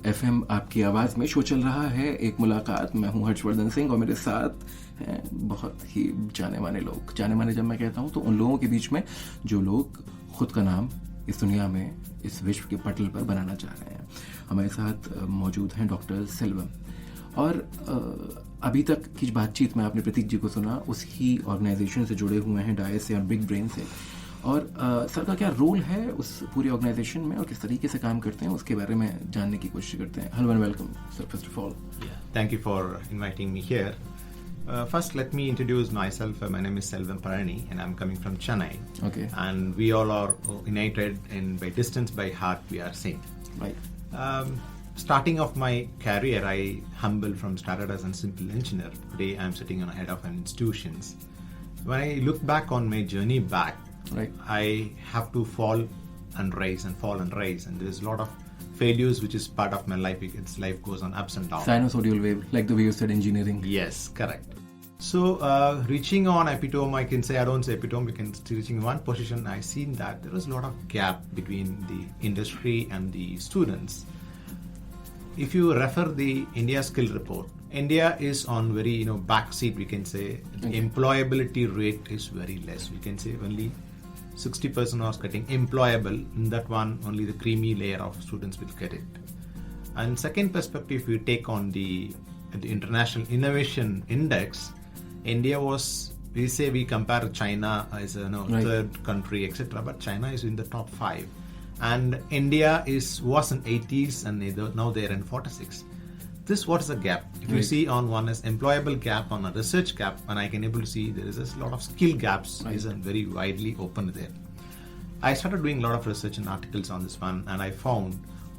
FM आपकी आवाज़ में शो चल रहा है एक मुलाकात। मैं हूं हर्षवर्धन सिंह और मेरे साथ हैं बहुत ही जाने माने लोग। जाने माने जब मैं कहता हूं तो उन लोगों के बीच में जो लोग खुद का नाम इस दुनिया में, इस विश्व के पटल पर बनाना चाह रहे हैं। हमारे साथ मौजूद हैं डॉक्टर सेल्वम। और अभी तक की बातचीत में आपने प्रतीक जी को सुना, उसी ऑर्गेनाइजेशन से जुड़े हुए हैं, डायस से और बिग ब्रेन से। और सर का क्या रोल है उस पूरी ऑर्गेनाइजेशन में और किस तरीके से काम करते हैं, उसके बारे में जानने की कोशिश करते हैं। Hello and welcome sir, first of all. Thank you for inviting me here. First, let me introduce myself. My name is Selvam Parani, and I'm coming from Chennai. Okay. And we all are united in by distance, by heart, we are same. Right. Starting off my career, I humbled from started as a simple engineer. Today, I'm sitting on a head of an institutions. When I look back on my journey back, Right. I have to fall and rise and fall and rise, and there's a lot of failures which is part of my life. It's life goes on ups and downs. Sinusoidal wave, like the way you said engineering. Yes, correct. So reaching on epitome, I can say, I don't say epitome, we can reaching one position, I seen that there was a lot of gap between the industry and the students. If you refer the India skill report, India is on very back seat, we can say. The employability rate is very less. We can say only 60% are getting employable. In that one, only the creamy layer of students will get it. And second perspective, if you take on the International Innovation Index, India was, we say we compare China as a Right. third country, etc. But China is in the top 5, and India was in 80s, and now they are in 46. This what is the gap? If you Right. see on one is employable gap, on a research gap, and I can able to see there is a lot of skill gaps Right. is very widely open there. I started doing a lot of research and articles on this one, and I found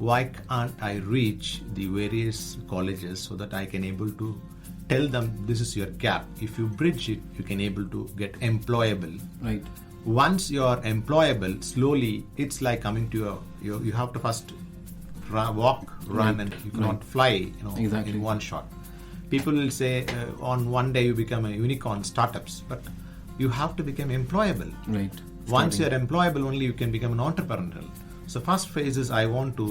why can't I reach the various colleges so that I can able to tell them this is your gap. If you bridge it, you can able to get employable. Right. Once you are employable, slowly it's like coming to you have to first walk, run, Right. and you cannot fly Exactly. in one shot. People will say on one day you become a unicorn startups, but you have to become employable. Right. Once you are employable, only you can become an entrepreneurial. So first phase is I want to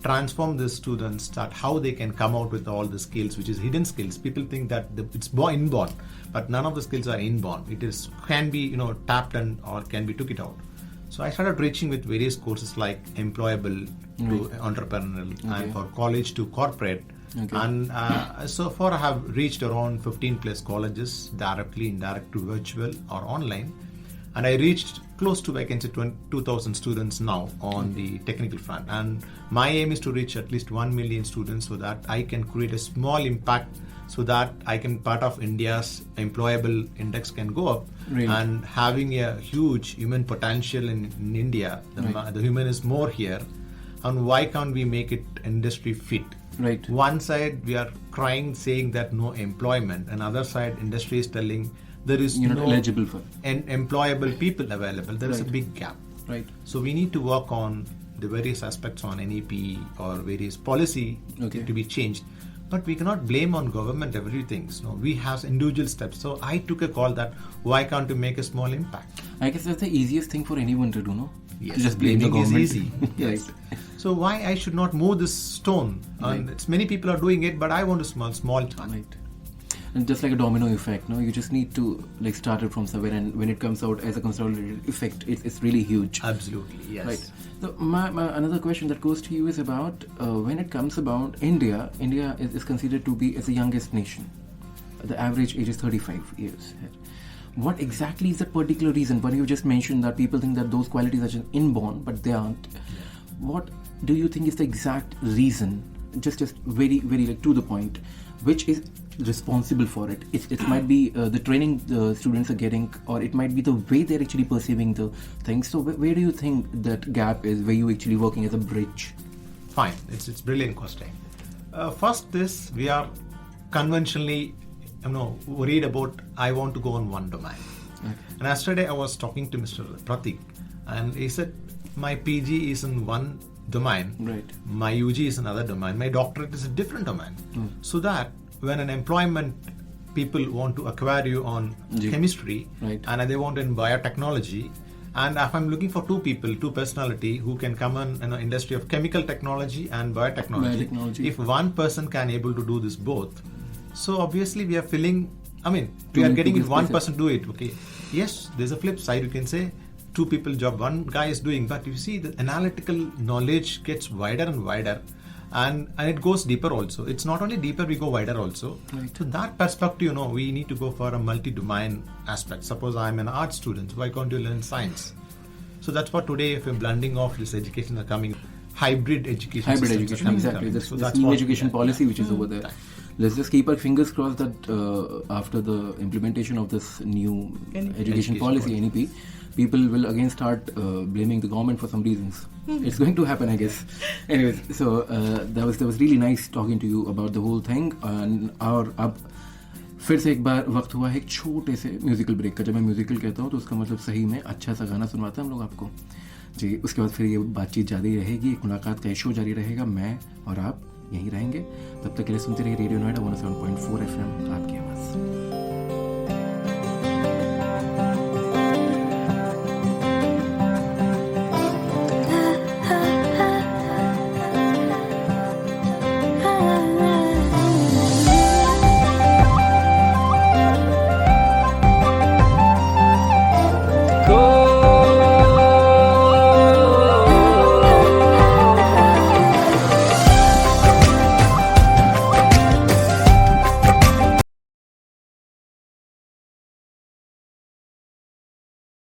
transform the students, that how they can come out with all the skills, which is hidden skills. People think that it's inborn, but none of the skills are inborn. It is can be tapped and or can be took it out. So I started reaching with various courses like Employable to entrepreneurial, and for college to corporate. Okay. And so far I have reached around 15 plus colleges, directly, indirect to virtual or online. And I reached close to, I can say, 2,000 students now on the technical front. And my aim is to reach at least 1 million students so that I can create a small impact, so that I can part of India's employable index can go up. Really? And having a huge human potential in India, the human is more here. And why can't we make it industry fit? Right. One side we are crying saying that no employment, and other side industry is telling there is You're no not eligible for. employable people available. There is a Right. big gap. Right. So we need to work on the various aspects on NEP or various policy Okay. to be changed. But we cannot blame on government everything. So we have individual steps. So I took a call that why can't we make a small impact? I guess that's the easiest thing for anyone to do, no? Yes, To just blame the blaming is government. easy. Yes. Right. So why I should not move this stone? And it's many people are doing it, but I want a small turn. Right. And just like a domino effect, no? You just need to start it from somewhere, and when it comes out as a consolidated effect, it's really huge. Absolutely, yes. Right. So my another question that goes to you is about when it comes about India. India is considered to be as the youngest nation. The average age is 35 years. What exactly is the particular reason? But you just mentioned that people think that those qualities are just inborn, but they aren't. What do you think is the exact reason? Just very very to the point, which is responsible for it? It might be the training the students are getting, or it might be the way they're actually perceiving the things. So where do you think that gap is, where you actually working as a bridge? Fine, it's brilliant question. First, we are conventionally worried about I want to go on one domain. Okay. And yesterday I was talking to Mr. Pratik, and he said my PG is in one domain, Right. my UG is another domain, my doctorate is a different domain. So that when an employment people want to acquire you on Ji. chemistry, Right. and they want in biotechnology, And if I'm looking for two people, two personality who can come in an industry of chemical technology and biotechnology, if one person can able to do this both, so obviously we are filling, we are getting one person do it. Okay, yes, there's a flip side. You can say two people job one guy is doing, but you see the analytical knowledge gets wider and wider. And it goes deeper also. It's not only deeper, we go wider also. Right. So that perspective, we need to go for a multi-domain aspect. Suppose I'm an art student, why can't you learn science? So that's what today, if we're blending off this education are coming, hybrid education. Exactly. This new education policy which is over there. Right. Let's just keep our fingers crossed that after the implementation of this new education policy, NEP, people will again start blaming the government for some reasons. It's going to happen, I guess. Anyways, so that was really nice talking to you about the whole thing. और अब फिर से एक बार वक्त हुआ है एक छोटे से म्यूजिकल ब्रेक का. जब मैं म्यूजिकल कहता हूँ तो उसका मतलब सही में अच्छा सा गाना सुनवाते हैं हम लोग आपको जी. उसके बाद फिर ये बातचीत जारी रहेगी, एक मुलाकात का शो जारी रहेगा. मैं और आप यहीं रहेंगे. तब तक के लिए सुनते रहिए रेडियो नोएडा 107.4 FM, आपकी आवाज़.